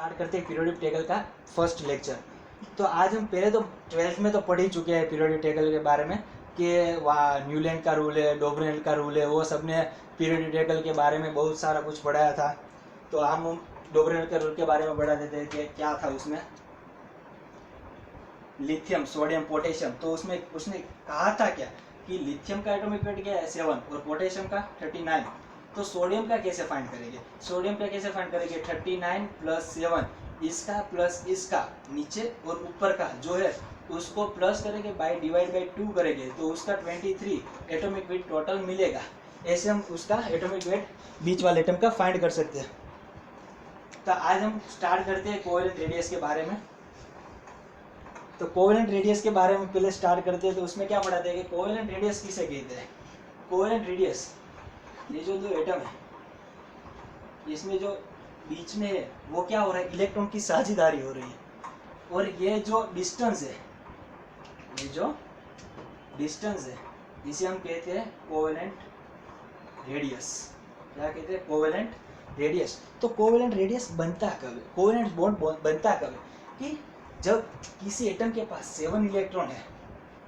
Start करते हैं periodic table का फर्स्ट लेक्चर। तो आज हम पहले तो 12th में तो पढ़ ही चुके हैं पीरियोडिक टेबल के बारे में कि वहाँ न्यूलैंड का रूल है, डोबरेल का रूल है, वो सब ने पीरियोडिक टेबल के बारे में बहुत सारा कुछ पढ़ाया था। तो हम डोबरेल के रूल के बारे में पढ़ा देते हैं कि क्या था उसमें, लिथियम, सोडियम, पोटेशियम। तो उसमें उसने कहा था क्या कि लिथियम का एटॉमिक वेट क्या है 7 और पोटेशियम का 39। तो सोडियम का कैसे फाइंड करेंगे, सोडियम का कैसे फाइंड करेंगे, 39 प्लस 7, इसका प्लस इसका नीचे और ऊपर का जो है उसको प्लस करेंगे बाय डिवाइड बाय 2 करेंगे तो उसका 23 एटॉमिक वेट टोटल मिलेगा। ऐसे हम उसका एटॉमिक वेट बीच वाले एटम का फाइंड कर सकते हैं। तो आज हम स्टार्ट करते हैं कोवेलेंट रेडियस के बारे में। तो कोवेलेंट रेडियस के बारे में पहले स्टार्ट करते हैं। तो उसमें क्या पढ़ाते हैं कि कोवेलेंट रेडियस किसे कहते हैं। कोवेलेंट रेडियस, ये जो दो एटम है इसमें जो बीच में है वो क्या हो रहा है, इलेक्ट्रॉन की साझेदारी हो रही है। और ये जो डिस्टेंस है, ये जो डिस्टेंस है इसे हम कहते हैं कोवेलेंट रेडियस। क्या कहते हैं, कोवेलेंट रेडियस। तो कोवेलेंट रेडियस बनता कब है, कोवेलेंट बॉन्ड बनता कब है कि जब किसी एटम के पास 7 इलेक्ट्रॉन है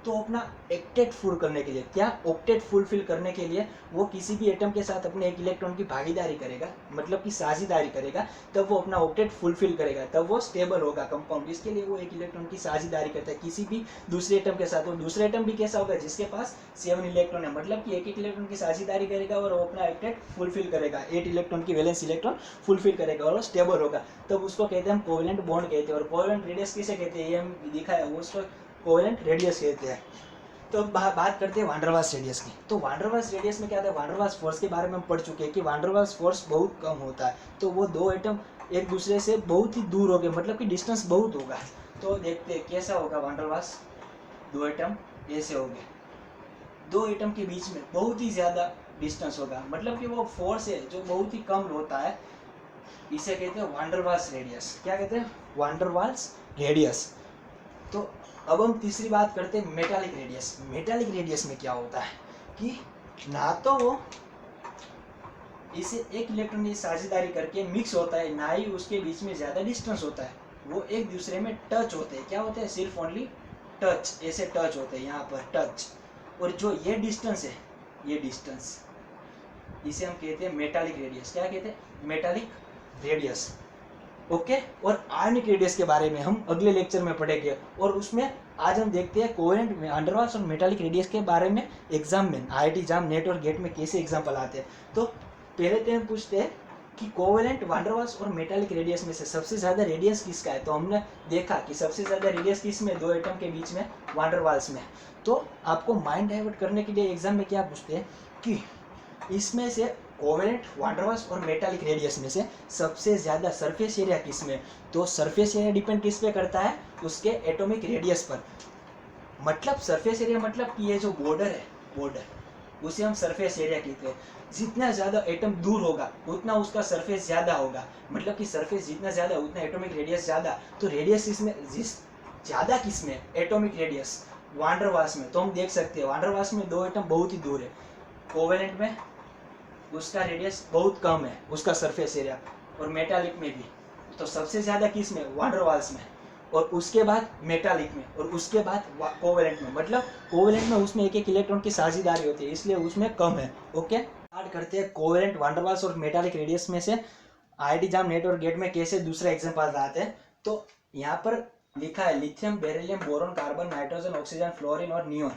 तो अपना ऑक्टेट फुल करने के लिए, क्या ऑक्टेट फुलफिल करने के लिए वो किसी भी एटम के साथ अपने एक इलेक्ट्रॉन की भागीदारी करेगा, मतलब कि साझेदारी करेगा, तब वो अपना ऑक्टेट फुलफिल करेगा, तब वो स्टेबल होगा कंपाउंड। इसके लिए वो एक इलेक्ट्रॉन की साझेदारी करता है किसी भी दूसरे एटम के साथ। और दूसरा एटम भी कैसा होगा, जिसके पास 7 इलेक्ट्रॉन है, मतलब कि एक इलेक्ट्रॉन की साझेदारी करेगा और वो अपना ऑक्टेट फुलफिल करेगा, 8 इलेक्ट्रॉन की वैलेंस इलेक्ट्रॉन फुलफिल करेगा और वो स्टेबल होगा, तब उसको कहते हैं हम कोवेलेंट बॉन्ड कहते हैं। और कोवेलेंट रेडियस किसे कहते हैं, ये हम दिखाया, वो उसको कोवेलेंट रेडियस कहते हैं। तो बात करते हैं वान डेर वाल्स रेडियस की। तो वान डेर वाल्स रेडियस में क्या था, वान डेर वाल्स फोर्स के बारे में हम पढ़ चुके हैं कि वान डेर वाल्स फोर्स बहुत कम होता है। तो वो दो एटम एक दूसरे से बहुत ही दूर हो गए, मतलब कि डिस्टेंस बहुत होगा। तो देखते हैं कैसा होगा वान डेर वाल्स, दो एटम ऐसे हो गए, दो एटम के बीच में बहुत ही ज़्यादा डिस्टेंस होगा, मतलब कि वो फोर्स है जो बहुत ही कम होता है, इसे कहते हैं वान डेर वाल्स रेडियस। क्या कहते हैं, वान डेर वाल्स रेडियस। तो अब हम तीसरी बात करते हैं मेटालिक रेडियस। मेटालिक रेडियस में क्या होता है कि ना तो वो इसे एक इलेक्ट्रॉन की साझेदारी करके मिक्स होता है, ना ही उसके बीच में ज़्यादा डिस्टेंस होता है, वो एक दूसरे में टच होते हैं। क्या होते हैं, सिर्फ ओनली टच, ऐसे टच होते हैं यहाँ पर टच। और जो ये डिस्टेंस है, ये डिस्टेंस इसे हम कहते हैं मेटालिक रेडियस। क्या कहते हैं, मेटालिक रेडियस। ओके। और आयनिक रेडियस के बारे में हम अगले लेक्चर में पढ़ेंगे। और उसमें आज हम देखते हैं कोवेलेंट वान डेर वाल्स और मेटालिक रेडियस के बारे में एग्जाम में, IIT जाम, नेट और गेट में कैसे एग्जाम्पल आते हैं। तो पहले तो हम पूछते हैं कि कोवेलेंट वान डेर वाल्स और मेटालिक रेडियस में से सबसे ज़्यादा रेडियस किसका है। तो हमने देखा कि सबसे ज़्यादा रेडियस किस में, दो एटम के बीच में, वान डेर वाल्स में। तो आपको माइंड डाइवर्ट करने के लिए एग्जाम में क्या पूछते हैं कि इसमें से कोवेलेंट वान डेर वाल्स और मेटालिक रेडियस में से सबसे ज़्यादा सरफेस एरिया किस में। तो सरफेस एरिया डिपेंड किस पे करता है, उसके एटॉमिक रेडियस पर। मतलब सरफेस एरिया मतलब कि ये जो बॉर्डर है, बॉर्डर, उसे हम सरफेस एरिया कहते हैं। जितना ज़्यादा एटम दूर होगा उतना उसका सरफेस ज़्यादा होगा, मतलब कि सरफेस जितना ज़्यादा उतना एटॉमिक रेडियस ज़्यादा। तो रेडियस इसमें जिस ज़्यादा किस में, atomic radius van der Waals में। तो हम देख सकते हैं वान डेर वाल्स में दो एटम बहुत ही दूर है, कोवेलेंट में उसका रेडियस बहुत कम है, उसका सरफेस एरिया, और मेटालिक में भी। तो सबसे ज़्यादा किस में, वान डेर वाल्स में, और उसके बाद मेटालिक में, और उसके बाद कोवेलेंट में। मतलब कोवेलेंट में उसमें एक एक इलेक्ट्रॉन की साझेदारी होती है, इसलिए उसमें कम है। ओके। स्टार्ट करते हैं कोवेलेंट वान डेर वाल्स और मेटालिक रेडियस में से IIT जाम, नेट और गेट में कैसे दूसरा एग्जाम्पल आते हैं। तो यहाँ पर लिखा है lithium, beryllium, boron, carbon, nitrogen, oxygen, fluorine और नियोन।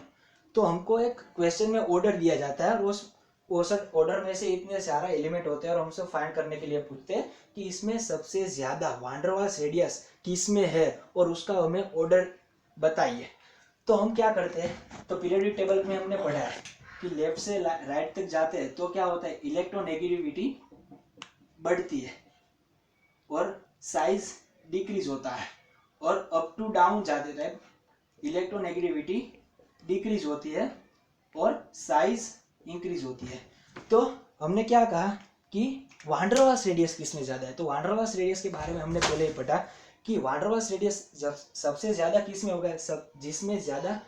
तो हमको एक क्वेश्चन में ऑर्डर दिया जाता है और उस ऑर्डर में से इतने सारा एलिमेंट होते हैं और हमसे फाइंड करने के लिए पूछते हैं कि इसमें सबसे ज़्यादा वान डेर वाल्स रेडियस किस में है और उसका हमें ऑर्डर बताइए। तो हम क्या करते हैं, तो पीरियोडिक टेबल में हमने पढ़ा है कि लेफ्ट से राइट तक जाते हैं तो क्या होता है, इलेक्ट्रोनेगेटिविटी बढ़ती है और साइज डिक्रीज होता है, और अप टू डाउन जाते टाइम इलेक्ट्रोनेगेटिविटी डिक्रीज होती है और साइज इंक्रीज होती है। तो हमने क्या कहा कि वान डेर वाल्स रेडियस किसमें ज़्यादा है। तो वान डेर वाल्स रेडियस के बारे में हमने पहले ही पढ़ा कि वान डेर वाल्स रेडियस जब सबसे ज़्यादा किस में होगा, सब जिसमें ज़्यादा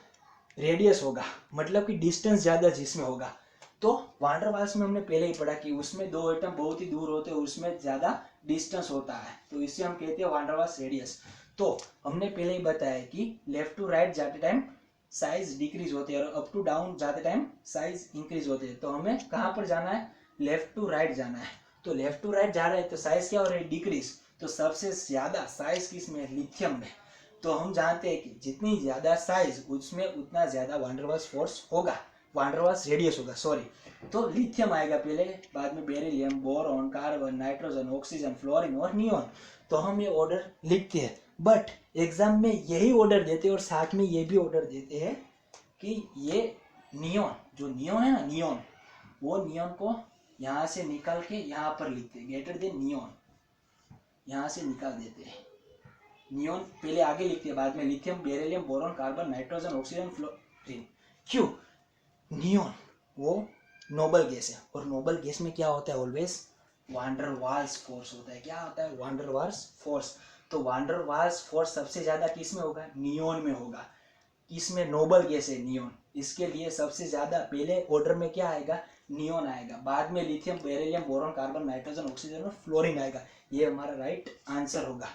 रेडियस होगा, मतलब कि डिस्टेंस ज़्यादा जिसमें होगा, तो वांडर वाल्स में हमने पहले ही पढ़ा कि उसमें दो एटम बहुत ही दूर होते हैं, उसमें ज्यादा डिस्टेंस होता है, तो इससे हम कहते हैं वांडर वाल्स रेडियस। तो हमने पहले ही बताया कि लेफ्ट टू राइट जाते टाइम साइज डिक्रीज होती है और अप टू डाउन जाते टाइम साइज इंक्रीज होती है। तो हमें कहाँ पर जाना है, लेफ्ट टू राइट जाना है। तो लेफ्ट टू राइट जा रहा है तो साइज क्या हो रही है, डिक्रीज। तो सबसे ज्यादा साइज किस में, लिथियम में। तो हम जानते हैं कि जितनी ज्यादा साइज उसमें उतना ज्यादा वांडर वाल्स फोर्स होगा, वांडर वाल्स रेडियस होगा, सॉरी। तो लिथियम आएगा पहले, बाद में beryllium, boron, carbon, nitrogen, oxygen, fluorine और नियोन। तो हम ये ऑर्डर लिखते हैं, बट एग्जाम में यही ऑर्डर देते हैं और साथ में ये भी ऑर्डर देते हैं कि ये नियोन, जो नियोन है ना नियोन, वो नियोन को यहाँ से निकाल के यहाँ पर लिखते हैं, ग्रेटर देन नियोन, यहाँ से निकाल देते हैं। नियोन पहले आगे लिखते हैं, बाद में lithium, beryllium, boron, carbon, nitrogen, oxygen, fluorine. क्यों, नियोन वो नोबल गैस है और नोबल गैस में क्या होता है, ऑलवेज वांडर वाल्स फोर्स होता है। क्या होता है, वांडर वाल्स फोर्स। तो वांडर वाल्स फोर्स सबसे ज्यादा किस में होगा, नियोन में होगा। इसमें नोबल गैस है नियोन, इसके लिए सबसे ज्यादा पहले ऑर्डर में क्या आएगा, नियोन आएगा, बाद में lithium, beryllium, boron, carbon, nitrogen, oxygen और फ्लोरीन आएगा। ये हमारा राइट आंसर होगा।